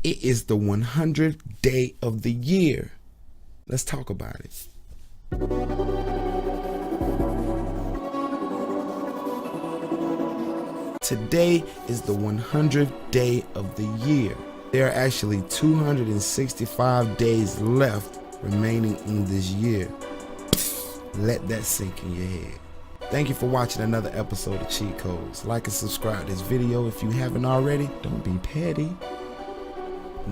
It is the 100th day of the year. Let's talk about it. Today is the 100th day of the year. There are actually 265 days left remaining in this year. Let that sink in your head. Thank you for watching another episode of Cheat Codes. Like and subscribe to this video if you haven't already. Don't be petty.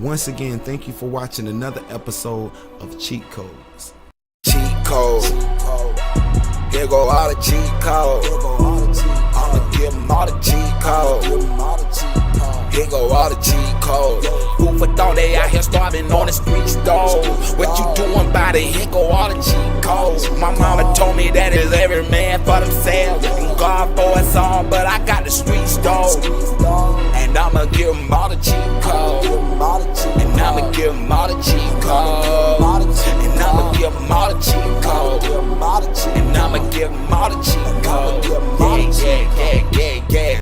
Once again, thank you for watching another episode of Cheat Codes. Cheat code. Here go all the cheat codes. I'ma give them all the cheat codes. Here go all the cheat codes. Who for thought they out here starving on the streets, though? What you doing about it? Here go all the cheat codes. My mama told me that it's every man for themselves. And God for us all, but I got the streets, though. And I'ma give them all the cheat codes. And I'ma give them all the cheat codes. And I'ma give them all the cheat codes. And I'ma give them all the cheat codes. Yeah.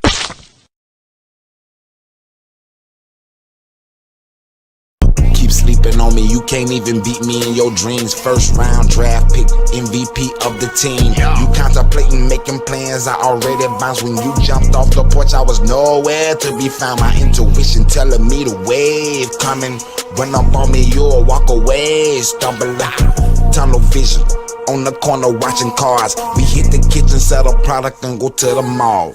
Keep sleeping on me, you can't even beat me in your dreams. First round draft pick, MVP of the team. You contemplating making plans, I already bounced. When you jumped off the porch, I was nowhere to be found. My intuition telling me the wave coming. Run up on me, you'll walk away. Stumble out, tunnel vision. On the corner watching cars. We hit the kitchen, sell the product and go to the mall.